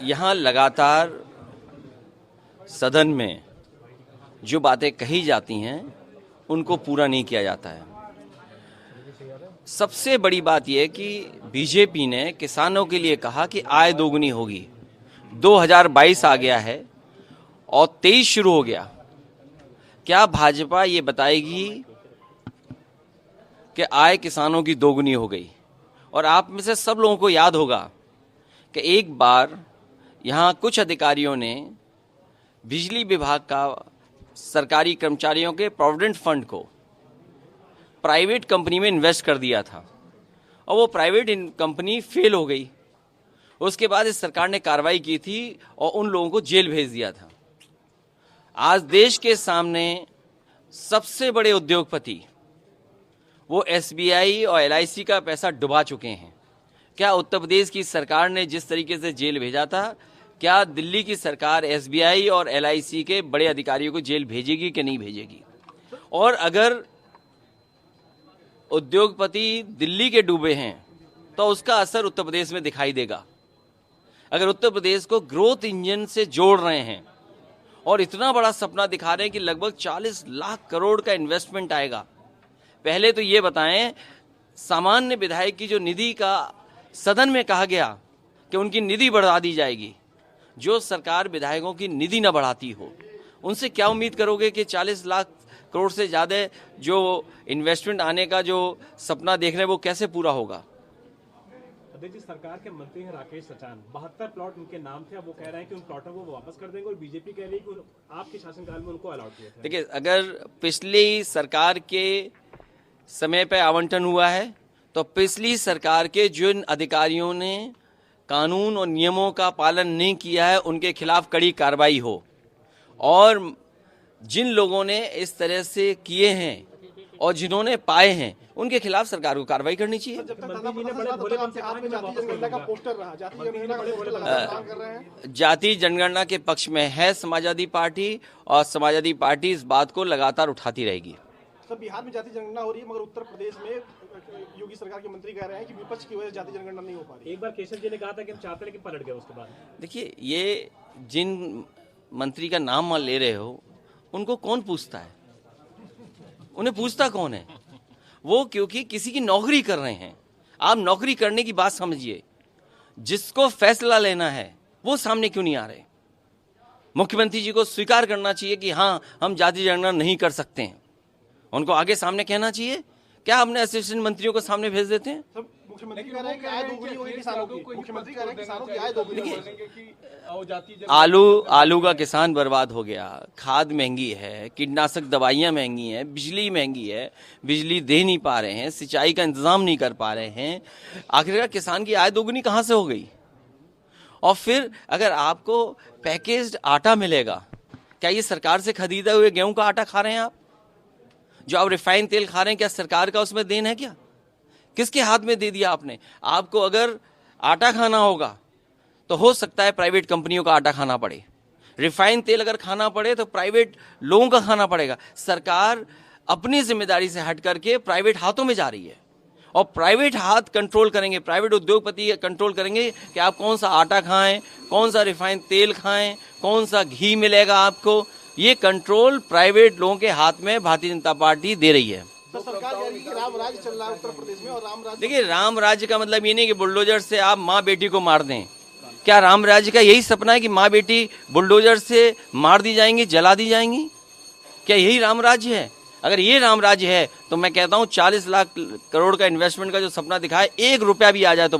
यहाँ लगातार सदन में जो बातें कही जाती हैं उनको पूरा नहीं किया जाता है। सबसे बड़ी बात यह कि बीजेपी ने किसानों के लिए कहा कि आय दोगुनी होगी। 2022 आ गया है और 23 शुरू हो गया। क्या भाजपा ये बताएगी कि आय किसानों की दोगुनी हो गई? और आप में से सब लोगों को याद होगा कि एक बार यहाँ कुछ अधिकारियों ने बिजली विभाग का सरकारी कर्मचारियों के प्रोविडेंट फंड को प्राइवेट कंपनी में इन्वेस्ट कर दिया था और वो प्राइवेट कंपनी फेल हो गई। उसके बाद इस सरकार ने कार्रवाई की थी और उन लोगों को जेल भेज दिया था। आज देश के सामने सबसे बड़े उद्योगपति वो SBI और LIC का पैसा डुबा चुके हैं। क्या उत्तर प्रदेश की सरकार ने जिस तरीके से जेल भेजा था, क्या दिल्ली की सरकार SBI और LIC के बड़े अधिकारियों को जेल भेजेगी कि नहीं भेजेगी? और अगर उद्योगपति दिल्ली के डूबे हैं तो उसका असर उत्तर प्रदेश में दिखाई देगा। अगर उत्तर प्रदेश को ग्रोथ इंजन से जोड़ रहे हैं और इतना बड़ा सपना दिखा रहे हैं कि लगभग 40 लाख करोड़ का इन्वेस्टमेंट आएगा, पहले तो ये बताएं, सामान्य विधायक की जो निधि का सदन में कहा गया कि उनकी निधि बढ़ा दी जाएगी, जो सरकार विधायकों की निधि न बढ़ाती हो, उनसे क्या उम्मीद करोगे कि 40 लाख करोड़ से ज़्यादा जो इन्वेस्टमेंट आने का जो सपना देख रहे हैं वो कैसे पूरा होगा? जी, सरकार के मंत्री हैं राकेश सचान, 72 प्लॉट उनके नाम थे। अब वो कह रहे हैं कि उन प्लॉटों को वो वापस कर देंगे और बीजेपी कह रही है कि आपके शासनकाल में उनको अलाउड किया था। देखिए, अगर पिछली सरकार के समय पे आवंटन हुआ है तो पिछली सरकार के जिन अधिकारियों ने कानून और नियमों का पालन नहीं किया है उनके खिलाफ कड़ी कार्रवाई हो, और जिन लोगों ने इस तरह से किए हैं और जिन्होंने पाए हैं उनके खिलाफ सरकार को कार्रवाई करनी चाहिए। जाति जनगणना के पक्ष में है समाजवादी पार्टी, और समाजवादी पार्टी इस बात को लगातार उठाती रहेगी। सर, बिहार में जाति जनगणना हो रही है मगर उत्तर प्रदेश में योगी सरकार के मंत्री कह रहे हैं कि विपक्ष की वजह से जाति जनगणना नहीं हो पा रही। एक बार केशव जी ने कहा था कि हम चाहते हैं, लेकिन पलट गया उसके बाद। देखिए, ये जिन मंत्री का नाम ले रहे हो उनको कौन पूछता है? उन्हें पूछता कौन है? वो क्योंकि किसी की नौकरी कर रहे हैं। आप नौकरी करने की बात समझिए। जिसको फैसला लेना है वो सामने क्यों नहीं आ रहे? मुख्यमंत्री जी को स्वीकार करना चाहिए कि हाँ, हम जाति जनगणना नहीं कर सकते हैं। उनको आगे सामने कहना चाहिए। क्या अपने असिस्टेंट मंत्रियों को सामने भेज देते हैं? मुख्यमंत्री कह रहे हैं कि आय दोगुनी होगी किसानों की। मुख्यमंत्री कह रहे हैं किसानों की आय दोगुनी होगी। आलू का किसान बर्बाद हो गया, खाद महंगी है, कीटनाशक दवाइयाँ महंगी हैं, बिजली महंगी है, बिजली दे नहीं पा रहे हैं, सिंचाई का इंतजाम नहीं कर पा रहे हैं। आखिरकार किसान की आय दोगुनी कहाँ से हो गई? और फिर अगर आपको पैकेज्ड आटा मिलेगा, क्या ये सरकार से खरीदा हुए गेहूं का आटा खा रहे हैं आप? जो आप रिफाइंड तेल खा रहे हैं, क्या सरकार का उसमें देन है? क्या किसके हाथ में दे दिया आपने? आपको अगर आटा खाना होगा तो हो सकता है प्राइवेट कंपनियों का आटा खाना पड़े। रिफाइंड तेल अगर खाना पड़े तो प्राइवेट लोगों का खाना पड़ेगा। सरकार अपनी जिम्मेदारी से हट करके प्राइवेट हाथों में जा रही है, और प्राइवेट हाथ कंट्रोल करेंगे, प्राइवेट उद्योगपति कंट्रोल करेंगे कि आप कौन सा आटा खाएं, कौन सा रिफाइंड तेल खाएं, कौन सा घी मिलेगा आपको। ये कंट्रोल प्राइवेट लोगों के हाथ में भारतीय जनता पार्टी दे रही है। तो सरकार कह रही है कि राम राज्य चल रहा है उत्तर प्रदेश में, और राम राज्य। देखिए, राम राज्य का मतलब ये नहीं कि बुलडोजर से आप माँ बेटी को मार दें। क्या राम राज्य का यही सपना है कि माँ बेटी बुलडोजर से मार दी जाएंगी, जला दी जाएंगी? क्या यही राम राज्य है? अगर ये राम राज्य है तो मैं कहता हूँ 40 लाख करोड़ का इन्वेस्टमेंट का जो सपना दिखाए, 1 रुपया भी आ जाए तो